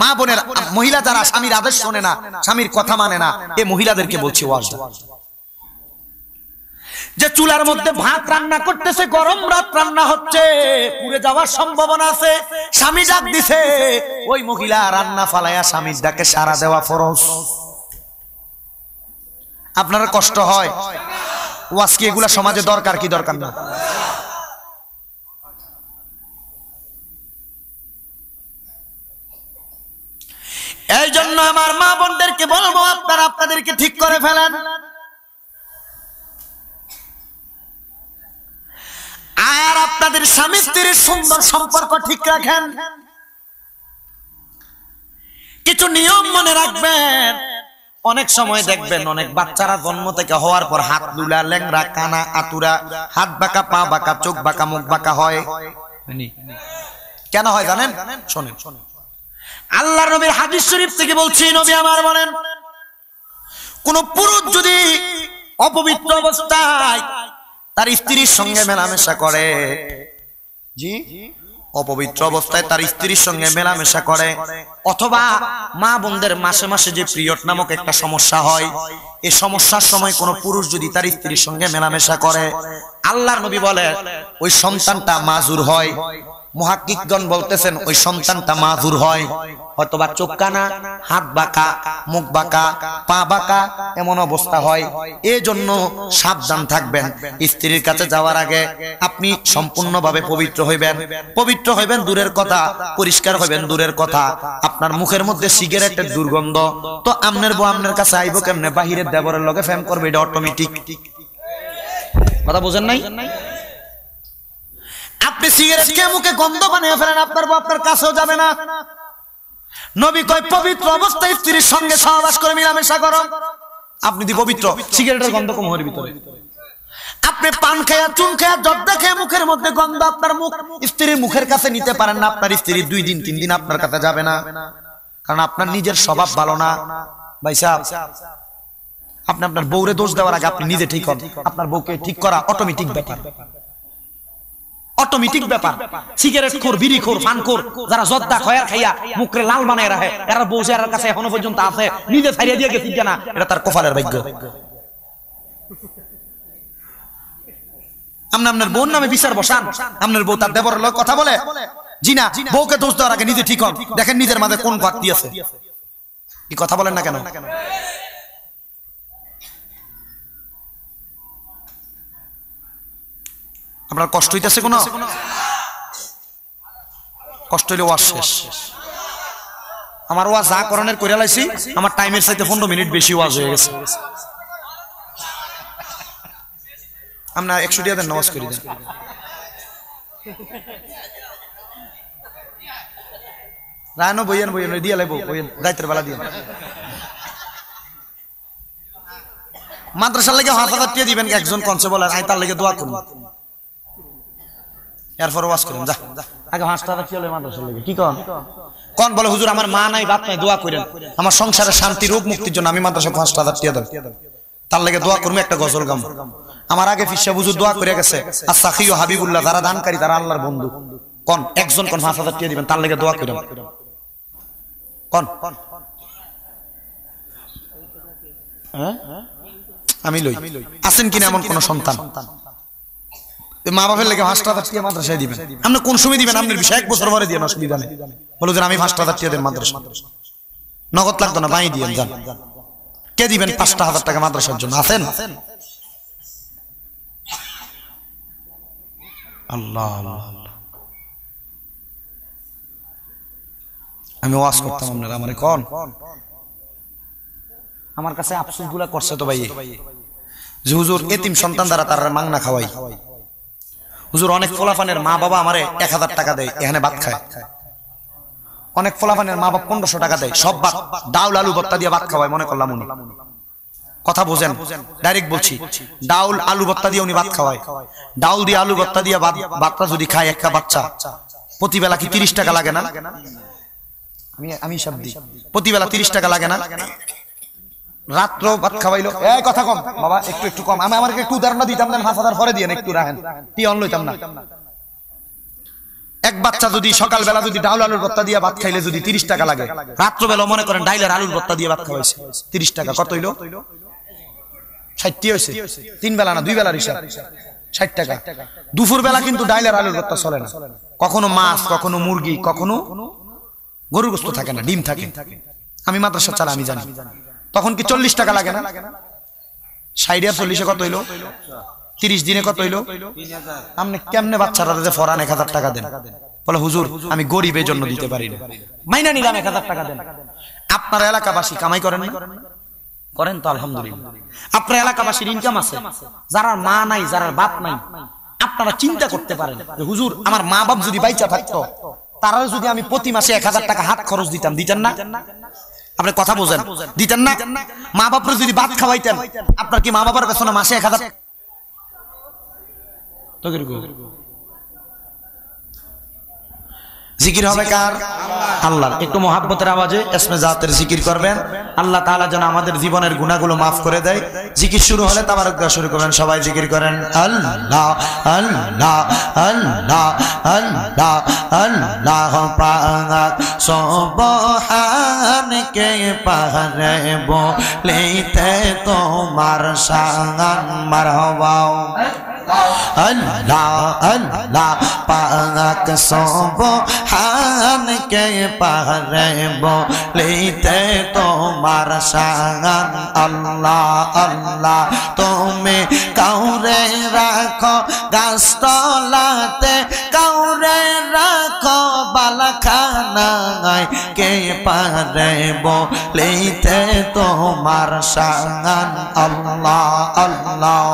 মা বোনের মহিলা যারা স্বামীর আদেশ শোনে না, স্বামীর কথা মানে না, এই মহিলাদেরকে বলছি ওয়াজ, যে চুলার মধ্যে ভাত রান্না করতেছে, গরম ভাত রান্না হচ্ছে, পুড়ে যাওয়ার সম্ভাবনা আছে, স্বামী ডাক দিছে, ওই মহিলা রান্না ফালাইয়া স্বামীর ডাকে সাড়া দেওয়া ফরজ। আপনারা কষ্ট হয় ওয়াজ কি এগুলা সমাজে দরকার কি দরকার না? এই জন্য আমার মা বোনদেরকে বলবো আপনারা আপনাদেরকে ঠিক করে ফেলেন, আর আপনাদের স্বামী স্ত্রীর সুন্দর সম্পর্ক ঠিক রাখেন। কিছু নিয়ম মনে রাখবেন। অনেক সময় দেখবেন অনেক বাচ্চারা জন্ম থেকে হওয়ার পর হাত লুলা, ল্যাংড়া, কানা, আতুরা, হাত বাঁকা, পা বাঁকা, চোখ বাঁকা, মুখ বাঁকা হয়। কেন হয় জানেন? শোনেন, আল্লাহর নবীর হাদিস শরীফ থেকে বলছি, নবী আমার বলেন কোন পুরুষ যদি অপবিত্র অবস্থায় তার স্ত্রীর সঙ্গে মেলামেশা করে, জি অপবিত্র অবস্থায় তার স্ত্রীর সঙ্গে মেলামেশা করে, অথবা মা বোনদের মাসে মাসে যে পিরিয়ড নামক একটা সমস্যা হয়, এই সমস্যার সময় কোন পুরুষ যদি তার স্ত্রীর সঙ্গে মেলামেশা করে, আল্লাহর নবী বলে ওই সন্তানটা মাজুর হয়। মুহাক্কিকগণ বলতেছেন ওই সন্তানটা মাজুর হয়, হয়তোবা চোখ কানা, হাত বাঁকা, মুখ বাঁকা, পা বাঁকা, এমন অবস্থা হয়। এই জন্য সাবধান থাকবেন। স্ত্রীর কাছে যাওয়ার আগে আপনি সম্পূর্ণভাবে পবিত্র হইবেন। পবিত্র হইবেন দূরের কথা, পরিষ্কার হইবেন দূরের কথা। আপনার মুখের মধ্যে সিগারেটের দুর্গন্ধ, তো আপনার বউ আপনার কাছে আইব কেমনে? বাহিরের দেবরের লগে ফেম করবে, এটা অটোমেটিক। কথা বোঝেন নাই? আপনি সিগারেট খেয়ে মুখে গন্ধ বানিয়ে ফেলেন, আপনার বউ আপনার কাছেও যাবে না। নবী কয় পবিত্র অবস্থায় স্ত্রীর সঙ্গে সহবাস করে মেলামেশা করো। আপনি দি পবিত্র, সিগারেটের গন্ধ কম হওয়ার ভিতরে। আপনি পান খেয়ে, চুন খেয়ে, জর্দা খেয়ে মুখের মধ্যে গন্ধ, আপনার মুখ স্ত্রীর মুখের কাছে নিতে পারেন না, আপনার স্ত্রী 2 দিন 3 দিন আপনার কাছে যাবে না, কারণ আপনার নিজের স্বভাব ভালো না। ভাই সাহেব, আপনি আপনার বউরে দোষ দেওয়ার আগে আপনি নিজে ঠিক হন। আপনার বউকে ঠিক করা অটোমেটিক ব্যাপার, অটোমেটিক ব্যাপার। সিগারেট খোর, বিড়ি খোর, পান খোর, যারা জর্দা খয়ার খাইয়া মুখে লাল বানায় রাখে, এরা বউসের কাছে এখনো পর্যন্ত আছে, নিজে ছাড়িয়ে দিয়ে গেছি না, এটা তার কপালের ভাগ্য। আপনি আপনার বোন নামে বিচার বসান, আপনার বউ তার দেবরের লোক কথা বলে, জি না, বউকে দোষ দেওয়ার আগে নিজে ঠিক হন। দেখেন নিজের মাঝে কোন ঘাটতি আছে। কি কথা বলেন না কেন? আপনার কষ্ট হইতেছে? কোনো কষ্ট হইলে ওয়াজ শেষ। আমার ওয়াজ যা করণের করে লাইছি, আমার টাইমের চাইতে 15 মিনিট বেশি ওয়াজ হয়ে গেছে। আপনার 100 টাকা দেন, নামাজ করে দেন। রায়নো বইয়েন বইয়েন দিয়ে লাইব, বইয়েন রাতের বেলা দিয়ে। মাদ্রাসার লেগে 1000 টাকা দিবেন, একজন কনসে বলেন আই তার লেগে দোয়া করুন, এরপর ওয়াজ করেন। যা আগে 5 টাকা কি হলো মাদ্রাসার লেগে? কি কোন কোন বলে হুজুর আমার মা নাই, বাপ নাই, দোয়া করেন আমার সংসারে শান্তি, রোগ মুক্তির জন্য আমি মাদ্রাসা 5 টাকা দিয়ে দেব, তার লেগে দোয়া করবো, একটা গজল গাম। আমার আগে ফিসা হুজুর দোয়া করে গেছে, আস-সাখিউ হাবিবুল্লাহ, যারা দানকারী তারা আল্লাহর বন্ধু। কোন একজন কোন 5000 টাকা দিবেন, তার লেগে দোয়া করেন। কোন আমি লই, আছেন কিনা এমন কোন সন্তান? মা বাপের লেগে 5,000 টাকা মাদ্রাসায় দিবেন। আপনি কোন সময় দিবেন? আপনার বিষয় 1 বছর পরে দিবেন, অসুবিধা নেই। বলো যে আমি 5,000 টাকা দেন মাদ্রাসা, নগদ লাগতো না, বাই দিয়েন যান। কে দিবেন 5,000 টাকা মাদ্রাসার জন্য? আছেন? আল্লাহ আল্লাহ। আমি ওয়াজ করতাম, আপনারা আমারে কোন আমার কাছে আফসোস গুলা করছে তো ভাই যে হুজুর এতিম সন্তান দ্বারা তার মাংনা খাওয়াই। হুজুর অনেক ফলাফানের মা বাবা আমারে 1,000 টাকা দেয়, এখানে ভাত খায়। অনেক ফলাফানের মা বাবা 1,500 টাকা দেয়, সব ভাত ডাউল আলু ভর্তা দিয়ে ভাত খাওয়ায়। মনে করলাম উনি কথা বোঝেন, ডাইরেক্ট বলছি, ডাউল আলু ভর্তা দিয়ে উনি ভাত খাওয়ায়। ডাউল দিয়ে আলু ভর্তা দিয়ে ভাতটা যদি খায় একটা বাচ্চা, প্রতিবেলা কি 30 টাকা লাগে না? আমি সব দিই, প্রতিবেলা 30 টাকা লাগে না? রাত্র ভাত খাওয়াইলো, এই কথা কম বাবা, একটু কম। আমি আমাকে একটু উদাহরণ দিতাম না, 5,000 পরে দিয়ে একটু রাখেন, কি অন লইতাম না। এক বাচ্চা যদি সকালবেলা যদি ডাউল আলুর ভর্তা দিয়ে ভাত খাইলে যদি 30 টাকা লাগে, রাত্রবেলা মনে করেন ডাইলের আলুর ভর্তা দিয়ে ভাত খাওয়াইছে, 30 টাকা কত হইলো? 60 হয়েছে। 3 বেলা না 2 বেলার হিসাব 60 টাকা। দুপুর বেলা কিন্তু ডাইলের আলুর ভর্তা চলে না, কখনো মাছ, কখনো মুরগি, কখনো গরুর গোশত থাকে না, ডিম থাকে। আমি মাদ্রাসা চালা, আমি জানি। তখন কি 40 টাকা লাগে না? 60 আর 40 কত হইলো? 30 দিনে কত হইলো? আপনি কেমনে বাচ্চারা ফরান 1,000 টাকা দেন? বলে হুজুর আমি গরিবের জন্য দিতে পারি না, মাইনা নিলাম 1,000 টাকা দেন। আপনার এলাকাবাসী কামাই করেন না? করেন তো আলহামদুলিল্লাহ। আপনার এলাকাবাসীর ইনকাম আছে, যারা মা নাই, যারা বাপ নাই, আপনারা চিন্তা করতে পারেন যে হুজুর আমার মা বাপ যদি বাইচা থাকতো, তারা যদি আমি প্রতি মাসে 1,000 টাকা হাত খরচ দিতাম, দিতেন না? আপনি কথা বোঝেন, দিতেন না? মা বাপরা যদি ভাত খাওয়াইতেন, আপনার কি মা বাবার পেছনে মাসে 1,000 জিকির হবে কার? আল্লাহর। একটু মোহাব্বতের আওয়াজে ইসমে জাতের জিকির করবেন। আল্লাহ তাআলা যেন আমাদের জীবনের গুনাহগুলো maaf করে দেয়। জিকির শুরু হলে তাবারক দেওয়া শুরু করবেন, সবাই জিকির করেন আল্লাহ আল্লাহ আল্লাহ আল্লাহ আল্লাহ পাক সুবহানকে পারে বলিতে তোমার শান মারহাবা। আল্লাহ আল্লাহ পাক সুবহানকে পারে বলিতে তোমার শান। আল্লাহ আল্লাহ তুমি কাউরে রাখো গাছতলাতে, কাউরে রাখো বালাখানায়, কে পারে বলিতে তোমার শান। আল্লাহ আল্লাহ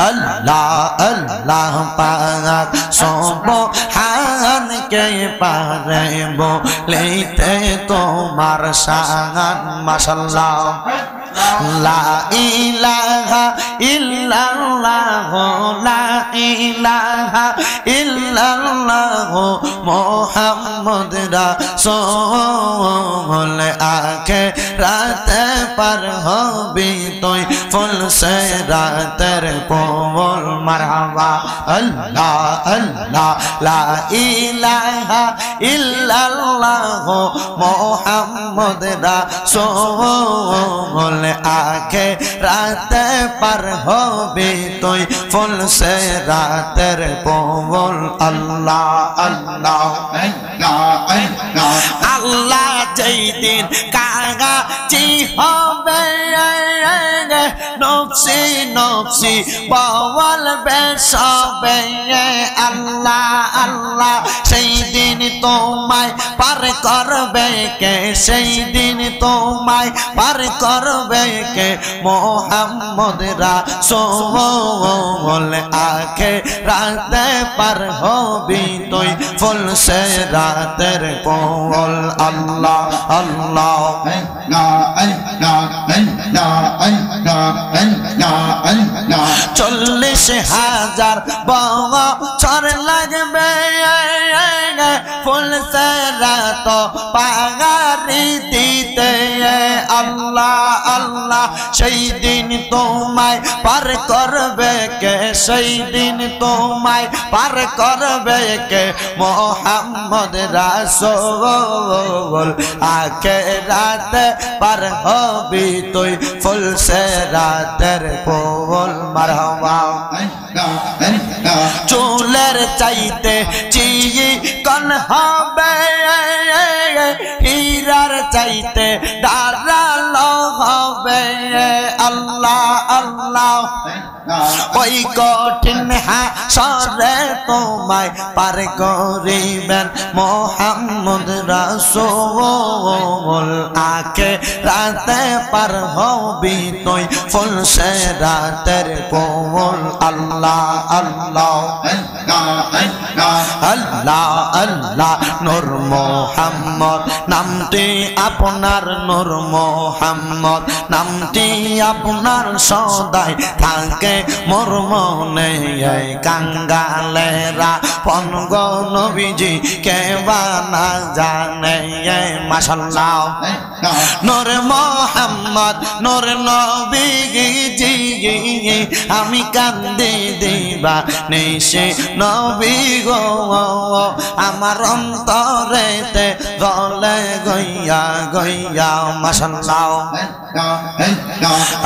আল্লাহ আল্লাহ পাক সুবহানকে পারে বলিতে তোমার শান। মাশাআল্লাহ। লা ইলাহা ইল্লাল্লাহ লা ইলাহা ইল্লাল্লাহ মুহাম্মদ রাসূল। আখিরাতে পার হবি তুই ফুল সিরাতের পুল। মারহাবা। আল্লাহ আল্লাহ লা ইলাহা ইল্লাল্লাহ মুহাম্মদ রাসূল। আখিরাতে পার হবি তুই ফুল সিরাতের পুল। আল্লাহ আল্লাহ আল্লাহ যেই দিন কাগাজি হবে, নফসি নফসি বলবে সবে। আল্লাহ আল্লাহ সেই দিন তোমায় পার করবে কে? সেই দিন তোমায় পার করবে কে? মুহাম্মদ রাসূল। আখিরাতে পার হবি তুই ফুল সিরাতের পুল। আল্লাহ আল্লাহ চল্লিশ হাজার বছর লাগবে ফুল সিরাত পাগারি দিতে। আল্লাহ আল্লাহ সেই দিন তোমায় পার করবে কে? সেই দিন তোমায় পার করবে কে? মুহাম্মদ রাসূল। আখিরাতে পার হবি তুই ফুল সিরাতের পুল। মারহাবা। চুলের চাইতে চিকন হবে, হীরার চাইতে ধারালো হবে। আল্লাহ আল্লাহ ওই কঠিন হাসরে তোমায় পার করিবেন মুহাম্মদ রাসূল। আখিরাতে পার হবি তুই ফুলসে রাতের কোল। আল্লাহ আল্লাহ আল্লাহ আল্লাহ নূর মুহাম্মদ নামটি আপনার, নূর মুহাম্মদ নামটি আপনার সদাই থাকে মোর মনে। কাঙ্গালেরা পনগ নবীজি কে বানা জানে। মাশাআল্লাহ নূর মুহাম্মদ নূর নবীজি আমি কান্দি দিবা নিশে নবী গো, আমার অন্তরেতে গলে গইয়া গইয়া। মাশাআল্লাহ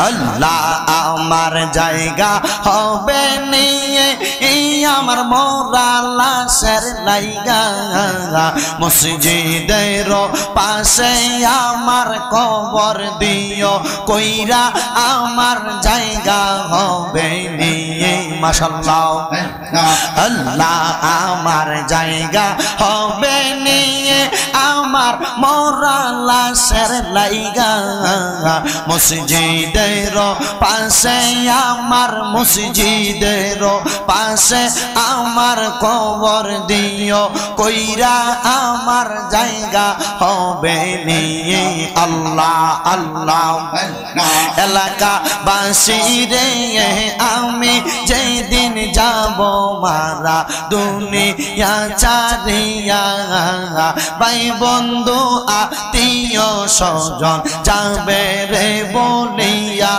আল্লাহ আমার জায়গা হবে নিয়ে আমার মোরা লাশের লাইগা। মসজিদের পাশে আমার কবর দিও কইরা আমার জায়গা হবে নিয়ে। মাশাআল্লাহ আল্লাহ আমার জায়গা হবে নিয়ে আমার মোরা লাশের লাইগা। মসজিদের পাশে আমার, মসজিদের পাশে আমার কবর দিও কইরা আমার জায়গা হবে নিয়ে। আল্লাহ আল্লাহ এলাকা বাসী রে আমি যেদিন যাব মারা দুনিয়া ছাড়িয়া, ভাই বন্ধু আত্মীয় স্বজন যাবে রে বলিয়া।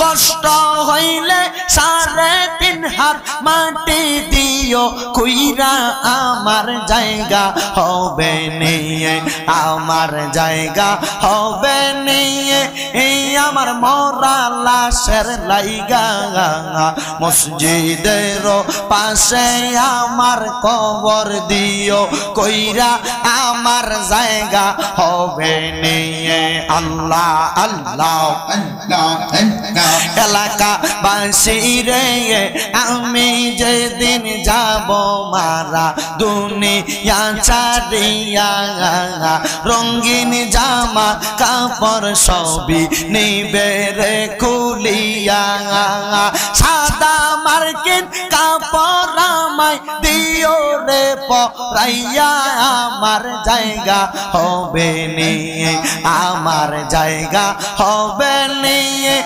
কষ্ট হইলে 3.5 হাত মাটি দিও কইরা আমার জায়গা হবে নিয়ে, আমার জায়গা হবে নিয়ে আমার মোরা লাশের লাইগা। মসজিদের পাশে আমার কবর দিও কইরা আমার জায়গা হবে নিয়ে। আল্লাহ আল্লাহ এলাকা বাসী রে আমি যেদিন যাব মারা দুনিয়া ছাড়িয়া, রঙিন জামা কাপড় সবই নিবে রে খুলিয়া। সাদা মার্কিন কাপড় আমায় দিও রে পরাইয়া, আমার জায়গা হবে নিয়ে, আমার জায়গা হবে নিয়ে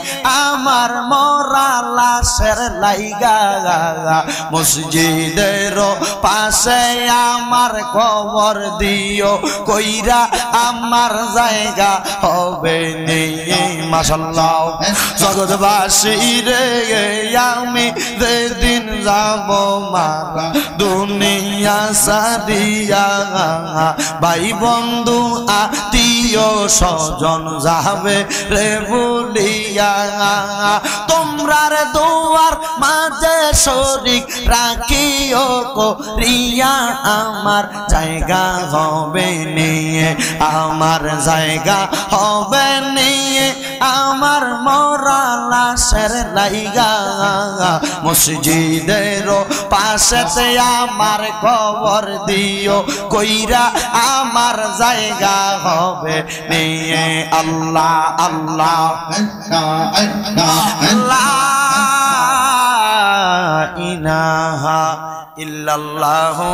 আমার মোরা লাশের লাইগা। মসজিদের পাশে আমার কবর দিও কইরা আমার জায়গা হবে নিয়ে। মাশাআল্লাহ জগৎবাসী রে আমি যেদিন যাব মারা দুনিয়া ছাড়িয়া, ভাই বন্ধু আত্মীয় স্বজন যাবে রে বলিয়া। তোমরার দুয়ার মাঝে শরীক রাখিও করিয়া আমার জায়গা হবে নিয়ে, আমার জায়গা হবে নিয়ে আমার মোরা লাশের লাইগা। মসজিদের পাশেতে আমার কবর দিও কইরা আমার জায়গা হবে নিয়ে। আল্লাহ আল্লাহ লা ইলাহা ইল্লাল্লাহু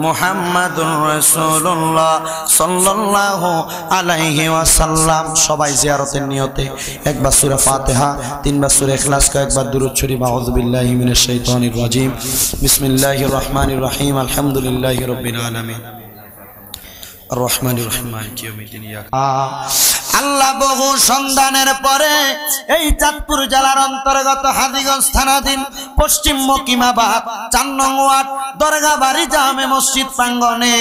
মুহাম্মাদুর রাসূলুল্লাহ সাল্লাল্লাহু আলাইহি ওয়াসাল্লাম। সবাই জিয়ারতের নিয়তে একবার সূরা ফাতিহা, 3 বার সূরা ইখলাস, কয়েকবার দুরূদ শরীফ। আউযু বিল্লাহি মিনাশ শাইতানির রাজীম। বিসমিল্লাহির রহমানির রহিম। আলহামদুলিল্লাহি রাব্বিল আলামিন। আর রহমানির রহিম মালিকি ইয়াউমিদ্দিন। আল্লাহ বহু সন্ধানের পরে এই চাঁদপুর জেলার অন্তর্গত হাজীগঞ্জ থানাধীন পশ্চিম মকিমাবাদ 4 নং ওয়ার্ড দরগাবাড়ি জামে মসজিদ প্রাঙ্গণে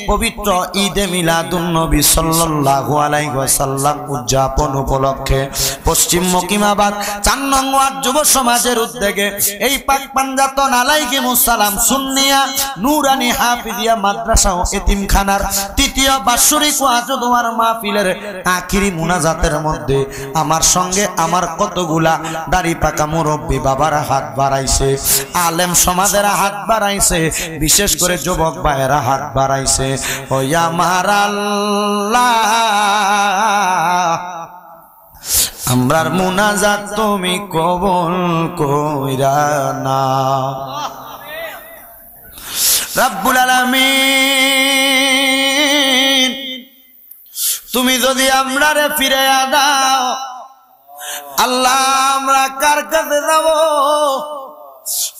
পবিত্র ঈদে মিলাদুন নবী সাল্লাল্লাহু আলাইহি ওয়াসাল্লাম উদযাপন উপলক্ষে পশ্চিম মকিমাবাদ 4 নং ওয়ার্ড যুব সমাজের উদ্যোগে এই পাক পাঞ্জাতন আলাইহিমুস সালাম সুন্নিয়া নূরানী হাফিজিয়া মাদ্রাসা ও এতিমখানার তৃতীয় বাৎসরিক ওয়াজ দোয়ার মাহফিলের আখিরি মুনাজাতের মধ্যে আমার সঙ্গে আমার কতগুলা দাড়ি পাকা মুরব্বী বাবারা হাত বাড়াইছে, আলেম সমাজের হাত বাড়াইছে, বিশেষ করে যুবক ভাইয়েরা হাত বাড়াইছে। ও আমার আল্লাহ, আমরার মুনাজাত তুমি কবুল কইরা নাও রব্বুল আলামিন। তুমি যদি আমরারে ফিরাইয়া দাও আল্লাহ, আমরা কার কাছে যাব?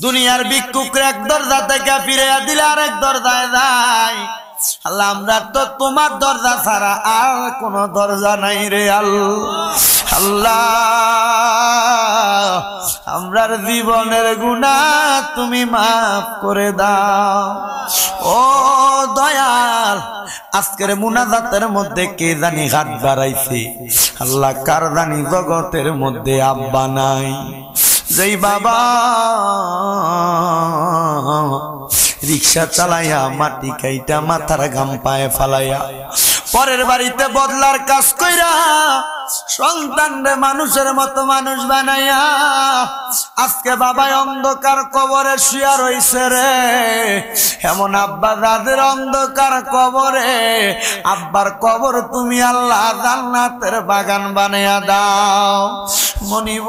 দুনিয়ার ভিক্ষুকরা এক দরজা থেকে ফিরাইয়া দিলে আরেক দরজায় যায়। আল্লাহ, আমরা তো তোমার দরজা ছাড়া আর কোন দরজা নাই রে আল্লাহ। আমরার জীবনের গুনাহ তুমি মাফ করে দাও। ও দয়াল, আজকের মুনাজাতের মধ্যে কে জানি হাত বাড়াইছে আল্লাহ, কার জানি জগতের মধ্যে আব্বা নাই, যেই বাবা রিক্সা চালাইয়া মাটি কাইটা মাথার ঘাম পায়ে ফালাইয়া পরের বাড়িতে বদলার কাজ কইরা সন্তানরে মানুষের মতো মানুষ বানাইয়া আজকে বাবাই অন্ধকার কবরে শুয়া রইছে রে। এমন আব্বা যাদের অন্ধকার কবরে, আব্বার কবর তুমি আল্লাহ জান্নাতের বাগান বানাইয়া দাও। মনিব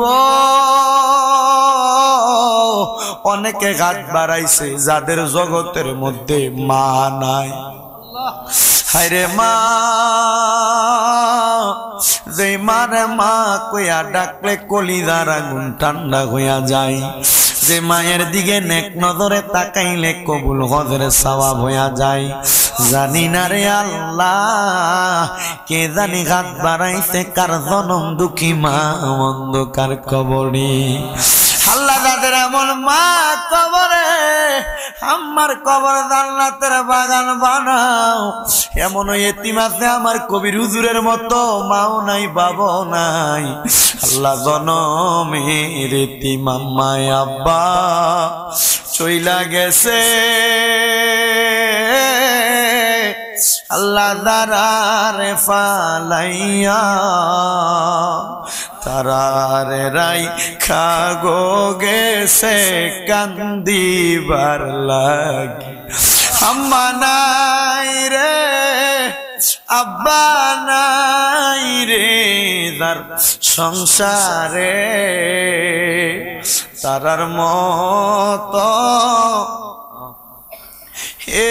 অনেকে হাত বাড়াইছে যাদের জগতের মধ্যে মা নাই। হায়রে মা, যে মারে মা কইয়া ডাকলে কলিজার আগুন ঠান্ডা হইয়া যায়, যে মায়ের দিকে নেক নজরে তাকাইলে কবুল হজের সওয়াব হইয়া যায়। জানি না রে আল্লাহ, কে জানি হাত বাড়াইছে কার জনম দুঃখী মা অন্ধকার কবরে। আল্লাহ, যাদের এমন মা কবরে, আমার কবর জান্নাতের বাগান বানাও। এমন এতিম আছে আমার কবির হুজুরের মতো, মাও নাই বাবাও নাই। আল্লাহ, জনমের এতিম আম্মায় আব্বা চইলা গেছে আল্লাহ, দারারে ফালাইয়া তারারে রাই খাগো গেছে কান্দিবার লাগি। আম্মা নাই রে, আব্বা নাই রে, তার সংসারে তারার মতো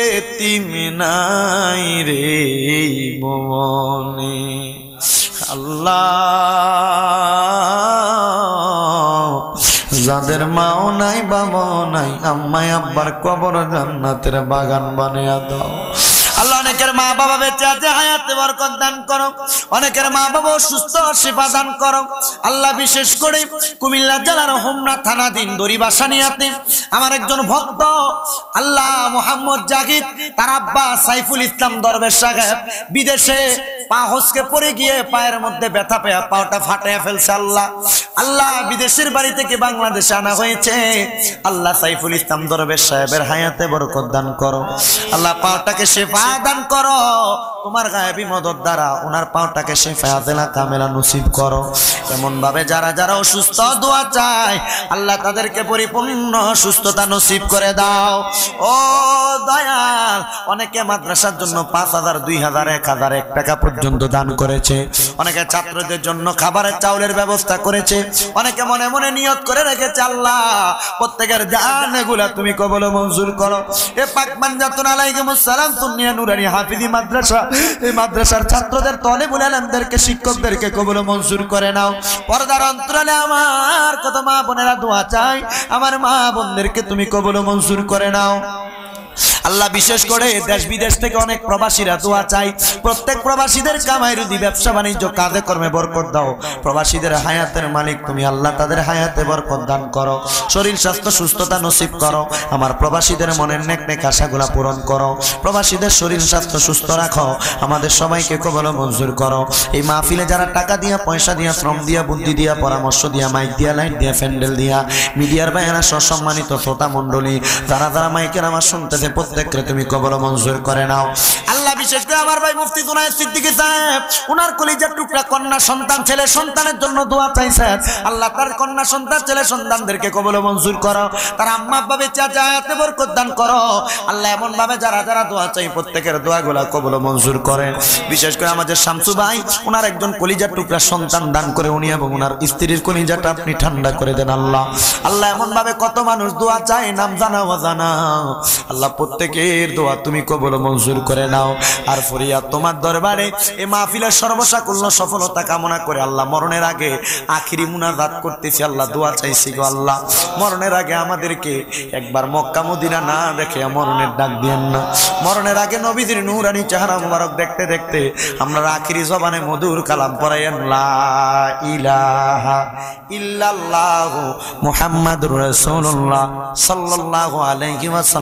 এতিম নাই রে মনে। আল্লাহ, যাদের মাও নাই বাবাও নাই, আম্মাই আব্বার কবর জান্নাতের বাগান বানিয়ে দাও। আল্লাহ, অনেকের মা বাবা বেঁচে আছে, হায়াতে বরকত দান করো। অনেকের মা বাবা সুস্থ শিফা দান করো আল্লাহ। বিশেষ করে কুমিল্লা জেলার হোমনা থানাধীন দড়িবাসানিয়াতে আমার একজন ভক্ত আল্লাহ মোহাম্মদ জাহিদ, তার আব্বা সাইফুল ইসলাম দরবেশ সাহেব বিদেশে পা হসকে পড়ে গিয়ে পায়ের মধ্যে ব্যথা পেয়ে পাটা ফাটিয়ে ফেলছে। আল্লাহ বিদেশের বাড়ি থেকে বাংলাদেশে আনা হয়েছে। আল্লাহ সাইফুল ইসলাম দরবেশ সাহেবের হায়াতে বরকত দান করো আল্লাহ। পাটাকে শেফা দান করো তোমার গায়েবী মদদ দ্বারা, ওনার পাটাকে শেফা দিলা কামেলা নসিব করো। এমন ভাবে যারা যারা অসুস্থ দোয়া চায় আল্লাহ তাদেরকে পরিপূর্ণ সুস্থতা নসিব করে দাও। ও দয়াল, অনেকে মাদ্রাসার জন্য 5,000, 2,000, 1,000, 1 টাকা পর্যন্ত দান করেছে। অনেকে ছাত্রদের জন্য খাবারের চাউলের ব্যবস্থা করেছে। অনেকে মনে মনে নিয়ত করে রেখেছে আল্লাহ প্রত্যেকের জান এগুলা তুমি কবুল মঞ্জুর করো। এ পাক পাঞ্জাতন আলাইহিমুস সালাম সুন্নিয়া নুরানী হাফিজি মাদ্রাসা, এই মাদ্রাসার ছাত্রদের তলেবুল আলেমদেরকে শিক্ষকদেরকে কবুল মঞ্জুর করে নাও। পর্দার অন্তরালে আমার কত মা বোনেরা দোয়া চাই, আমার মা বোনদেরকে তুমি কবুল মঞ্জুর করে নাও। আল্লাহ বিশেষ করে দেশ বিদেশ থেকে অনেক প্রবাসীরা দোয়া চাই, প্রত্যেক প্রবাসীদের কামাই রুজি, ব্যবসা বাণিজ্য, কাজে কর্মে বরকত দাও। প্রবাসীদের হায়াতের মালিক তুমি আল্লাহ, তাদের হায়াতে বরকত দান করো, শরীর স্বাস্থ্য সুস্থতা নসিব করো। আমার প্রবাসীদের মনের নেক নেক আশাগুলা পূরণ করো, প্রবাসীদের শরীর স্বাস্থ্য সুস্থ রাখো, আমাদের সবাইকে কবুল মঞ্জুর করো। এই মাহফিলে যারা টাকা দিয়া, পয়সা দিয়া, শ্রম দিয়া, বুদ্ধি দিয়া, পরামর্শ দিয়া, মাইক দিয়া, লাইট দিয়া, প্যান্ডেল দিয়া, মিডিয়ার বাইরা সম্মানিত শ্রোতা মণ্ডলী যারা যারা মাইকের আমার শুনতেছে, প্রত্যেককে তুমি কবুল মঞ্জুর করে নাও আল্লাহ। বিশেষ করে আমার ভাই মুফতি জুনায়েদ সিদ্দিকী সাহেব, ওনার কলিজার টুকরা কন্যা সন্তান, ছেলে সন্তানের জন্য দোয়া চাইছেন। আল্লাহ তার কন্যা সন্তান, ছেলে সন্তানদেরকে কবুল মঞ্জুর করো, তার আম্মা আব্বা বেঁচে আছে হায়াতে বরকত দান করো আল্লাহ। এমন ভাবে যারা যারা দোয়া চাই প্রত্যেকের দোয়াগুলা কবুল মঞ্জুর করেন। বিশেষ করে আমাদের শামসু ভাই, ওনার একজন কলিজার টুকরা সন্তান দান করে উনি এবং ওনার স্ত্রীর কলিজাটা আপনি ঠান্ডা করে দেন আল্লাহ। আল্লাহ এমন ভাবে কত মানুষ দোয়া চায়, নাম জানা অজানা, আল্লাহ প্রত্যেকের দোয়া তুমি কবুল মঞ্জুর করে নাও। আর ফরিয়াদ তোমার দরবারে এই মাহফিলের সর্বসাকুল্য সফলতা কামনা করে আল্লাহ, মরণের আগে আখিরি মুনাজাত করতেছি আল্লাহ, দোয়া চাইছি গো আল্লাহ, মরণের আগে আমাদেরকে একবার মক্কা মদিনা না দেখে মরণের ডাক দিয়েন না। মরণের আগে নবীদের নূরানি চেহারা মুবারক দেখতে দেখতে আমরা আখিরি জবানে মধুর কালাম পড়াইয়েন, লা ইলাহা ইল্লাল্লাহু মুহাম্মাদুর রাসূলুল্লাহ সাল্লাল্লাহু আলাইহি ওয়াসাল্লাম।